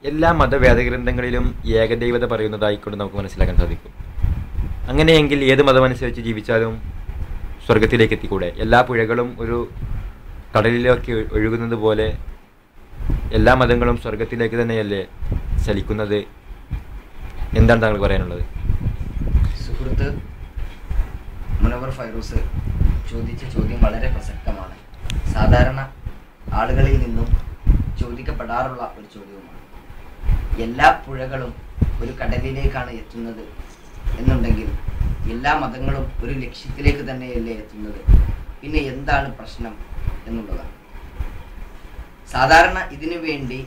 എല്ലാ മതവേദഗ്രന്ഥങ്ങളിലും ഏകദൈവത പറയുന്നതായിക്കൊണ്ട് നമുക്ക് മനസ്സിലാക്കാൻ സാധിക്കും. അങ്ങനെയെങ്കിൽ ഏത് മതമനുസരിച്ച് ജീവിച്ചാലും സ്വർഗത്തിലേക്ക് എത്തിക്കൂടെ? എല്ലാ പുഴകളും ഒരു കടലിലേക്ക് ഒഴുകുന്നത് പോലെ എല്ലാ മതങ്ങളും സ്വർഗത്തിലേക്ക് തന്നെയല്ലേ ചലിക്കുന്നത്? എന്താണ് താങ്കൾ പറയാനുള്ളത്? സുഹൃത്ത് മുനവർ ഫൈറൂസ് ചോദിച്ച ചോദ്യം വളരെ പ്രസക്തമാണ്. സാധാരണ ആളുകളിൽ നിന്നും ചോദിക്കപ്പെടാറുള്ള ഒരു ചോദ്യവുമാണ്. എല്ലാ പുഴകളും ഒരു കടലിലേക്കാണ് എത്തുന്നത് എന്നുണ്ടെങ്കിൽ എല്ലാ മതങ്ങളും ഒരു ലക്ഷ്യത്തിലേക്ക് തന്നെയല്ലേ എത്തുന്നത്, പിന്നെ എന്താണ് പ്രശ്നം എന്നുള്ളതാണ്. സാധാരണ ഇതിനു വേണ്ടി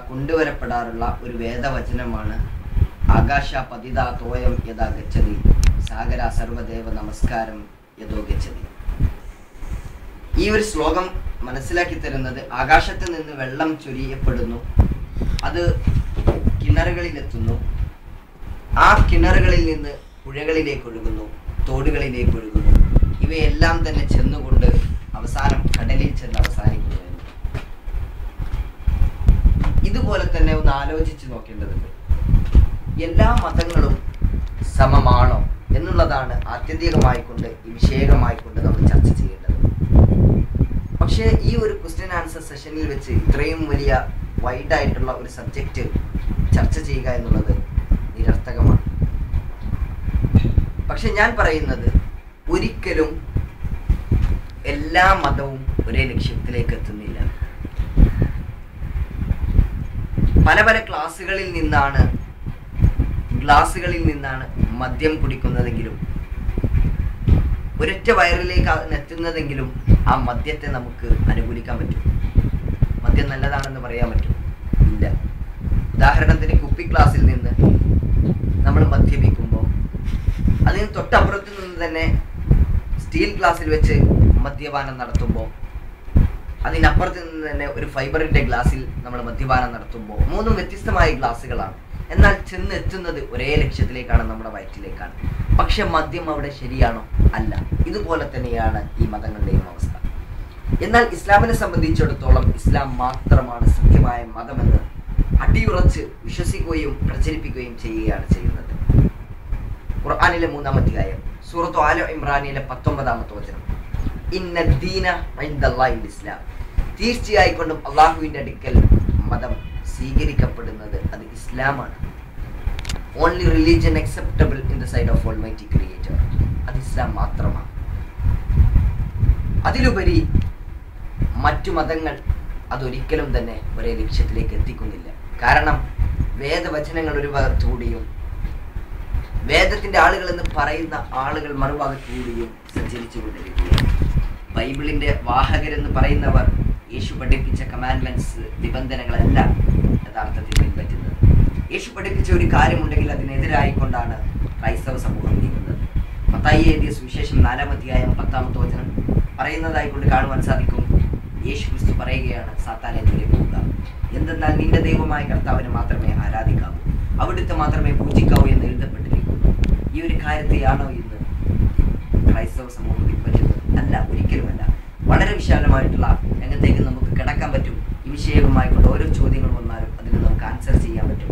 കൊണ്ടുവരപ്പെടാറുള്ള ഒരു വേദവചനമാണ് ആകാശ പതിതാ തോയം യഥാ ഗച്ഛതി സാഗര സർവദേവ നമസ്കാരം യഥോ ഗച്ഛതി. ഈ ഒരു ശ്ലോകം മനസ്സിലാക്കി തരുന്നത് ആകാശത്ത് നിന്ന് വെള്ളം ചൊരിയപ്പെടുന്നു, അത് കിണറുകളിലെത്തുന്നു, ആ കിണറുകളിൽ നിന്ന് പുഴകളിലേക്ക് ഒഴുകുന്നു, തോടുകളിലേക്ക് ഒഴുകുന്നു. ഇവയെല്ലാം തന്നെ ചെന്നുകൊണ്ട് അവസാനം കടലിൽ ചെന്ന് അവസാനിക്കുന്നു. ഇതുപോലെ തന്നെ ഒന്ന് ആലോചിച്ച് നോക്കേണ്ടതുണ്ട്. എല്ലാ മതങ്ങളും സമമാണോ എന്നുള്ളതാണ് ആത്യന്തികമായിക്കൊണ്ട് ഈ വിഷയകമായിക്കൊണ്ട് നമ്മൾ ചർച്ച ചെയ്യേണ്ടത്. പക്ഷേ ഈ ഒരു ക്വസ്റ്റ്യൻ ആൻസർ സെഷനിൽ വെച്ച് ഇത്രയും വലിയ വൈഡായിട്ടുള്ള ഒരു സബ്ജക്റ്റ് ചർച്ച ചെയ്യുക എന്നുള്ളത് നിരർത്ഥകമാണ്. പക്ഷെ ഞാൻ പറയുന്നത്, ഒരിക്കലും എല്ലാ മതവും ഒരേ ലക്ഷ്യത്തിലേക്ക് എത്തുന്നില്ല. പല പല ഗ്ലാസുകളിൽ നിന്നാണ് മദ്യം കുടിക്കുന്നതെങ്കിലും ഒരൊറ്റ വയറിലേക്ക് എത്തുന്നതെങ്കിലും ആ മദ്യത്തെ നമുക്ക് അനുകൂലിക്കാൻ പറ്റും. മദ്യം നല്ലതാണെന്ന് പറയാൻ പറ്റും? ഇല്ല. ഉദാഹരണത്തിന് കുപ്പി ഗ്ലാസ്സിൽ നിന്ന് നമ്മൾ മദ്യപിക്കുമ്പോൾ അതിന് തൊട്ടപ്പുറത്ത് നിന്ന് തന്നെ സ്റ്റീൽ ഗ്ലാസ്സിൽ വെച്ച് മദ്യപാനം നടത്തുമ്പോൾ, അതിനപ്പുറത്ത് നിന്ന് തന്നെ ഒരു ഫൈബറിന്റെ ഗ്ലാസ്സിൽ നമ്മൾ മദ്യപാനം നടത്തുമ്പോൾ, മൂന്നും വ്യത്യസ്തമായ ഗ്ലാസ്സുകളാണ്. എന്നാൽ ചെന്നെത്തുന്നത് ഒരേ ലക്ഷ്യത്തിലേക്കാണ്, നമ്മുടെ വയറ്റിലേക്കാണ്. പക്ഷെ മദ്യം അവിടെ ശരിയാണോ? അല്ല. ഇതുപോലെ തന്നെയാണ് ഈ മതങ്ങളുടെയും അവസ്ഥ. എന്നാൽ ഇസ്ലാമിനെ സംബന്ധിച്ചിടത്തോളം ഇസ്ലാം മാത്രമാണ് സത്യമായ മതമെന്ന് അടിയുറച്ച് വിശ്വസിക്കുകയും പ്രചരിപ്പിക്കുകയും ചെയ്യുകയാണ് ചെയ്യുന്നത്. ഖുർആനിലെ 3-ാം അധ്യായം സൂറത്ത് ആല ഇമ്രാനിലെ 19-ാമത്തെ വചനം, ഇന്ന ദീന ഇൻദല്ലാഹിൽ ഇസ്ലാം, തീർച്ചയായിക്കൊണ്ടും അള്ളാഹുവിന്റെ അടുക്കൽ മതം സ്വീകരിക്കപ്പെടുന്നത് അത് ഇസ്ലാമാണ്. Only religion acceptable in the side of almighty creator, അത് ഇസ്ലാം മാത്രമാണ്. അതിലുപരി മറ്റു മതങ്ങൾ അതൊരിക്കലും തന്നെ ഒരേ ലക്ഷ്യത്തിലേക്ക് എത്തിക്കുന്നില്ല. കാരണം വേദവചനങ്ങൾ ഒരു ഭാഗത്തുകൂടിയും വേദത്തിന്റെ ആളുകൾ എന്ന് പറയുന്ന ആളുകൾ മറുഭാഗത്തുകൂടിയും സഞ്ചരിച്ചു കൊണ്ടിരിക്കുകയാണ്. ബൈബിളിന്റെ വാഹകരെന്ന് പറയുന്നവർ യേശു പഠിപ്പിച്ച കമാൻഡ്മെന്റ്സ്, നിബന്ധനകളല്ല യഥാർത്ഥത്തിൽ പിൻപറ്റുന്നത്. യേശു പഠിപ്പിച്ച ഒരു കാര്യമുണ്ടെങ്കിൽ അതിനെതിരായിക്കൊണ്ടാണ് ക്രൈസ്തവ സമൂഹം നീങ്ങുന്നത്. മത്തായി എഴുതിയ സുവിശേഷം 4-ാം അധ്യായം 10-ാമത്തെ വചനം പറയുന്നതായിക്കൊണ്ട് കാണുവാൻ സാധിക്കും. യേശു ക്രിസ്തു പറയുകയാണ്, സാത്താനെ ദൂരെ പോവുക, എന്തെന്നാൽ നിന്റെ ദൈവമായ കർത്താവിനെ മാത്രമേ ആരാധിക്കാവൂ, അവിടുത്തെ മാത്രമേ പൂജിക്കാവൂ എന്ന് എഴുതപ്പെട്ടിരിക്കുന്നു. ഈ ഒരു കാര്യത്തെയാണോ ഇന്ന് ക്രൈസ്തവ സമൂഹം പിൻപറ്റുന്നത്? അല്ല, ഒരിക്കലുമല്ല. വളരെ വിശാലമായിട്ടുള്ള രംഗത്തേക്ക് നമുക്ക് കിടക്കാൻ പറ്റും. ഈ വിഷയവുമായിക്കൊണ്ട് ഓരോ ചോദ്യങ്ങൾ വന്നാലും അതിന് നമുക്ക് ആൻസർ ചെയ്യാൻ പറ്റും.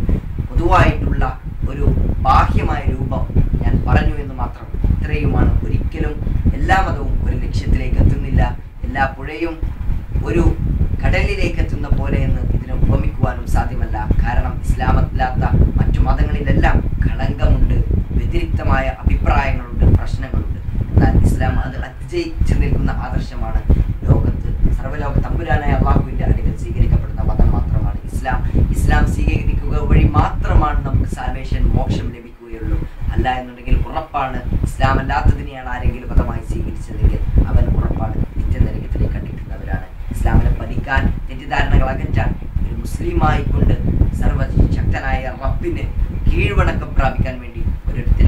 പൊതുവായിട്ടുള്ള ഒരു ബാഹ്യമായ രൂപം ഞാൻ പറഞ്ഞു എന്ന് മാത്രം. ഇത്രയുമാണ്. ഒരിക്കലും എല്ലാ മതവും ഒരു ലക്ഷ്യത്തിലേക്ക് എത്തുന്നില്ല. എല്ലാ പുഴയും ഒരു കടലിലേക്ക് എത്തുന്ന പോലെ എന്ന് ഇതിനെ ഉപമിക്കുവാനും സാധ്യമല്ല. കാരണം ഇസ്ലാമല്ലാത്ത മറ്റു മതങ്ങളിലെല്ലാം കളങ്കമുണ്ട്, വ്യതിരിക്തമായ അഭിപ്രായങ്ങളുണ്ട്, പ്രശ്നങ്ങളുണ്ട്. എന്നാൽ ഇസ്ലാം അത് അതിജയിച്ചു നിൽക്കുന്ന ആദർശമാണ്. ലോകത്ത് സർവ്വലോക തമ്പുരാനായ അള്ളാഹുവിന്റെ അടുക്കൽ സ്വീകരിക്കപ്പെടുന്ന മതം മാത്രമാണ് ഇസ്ലാം. ഇസ്ലാം സ്വീകരിക്കുക വഴി മാത്രമാണ് നമുക്ക് സാൽവേഷൻ, മോക്ഷം ലഭിക്കുകയുള്ളൂ. അല്ല എന്നുണ്ടെങ്കിൽ ഉറപ്പാണ് ഇസ്ലാം അല്ലാത്തതിനെയാണ് ആരെങ്കിലും മതമായി സ്വീകരിച്ചതെങ്കിൽ അവൻ ഉറപ്പാണ് നിത്യനരകത്തിലേക്ക് കണ്ടിട്ടുള്ളവരാണ്. ഇസ്ലാമിനെ പഠിക്കാൻ, തെറ്റിദ്ധാരണകൾ അകറ്റാൻ ഒരു മുസ്ലിമായിക്കൊണ്ട് സർവശക്തനായ റബ്ബിന് കീഴ്വണക്കം പ്രാപിക്കാൻ വേണ്ടി ഓരോരുത്തരും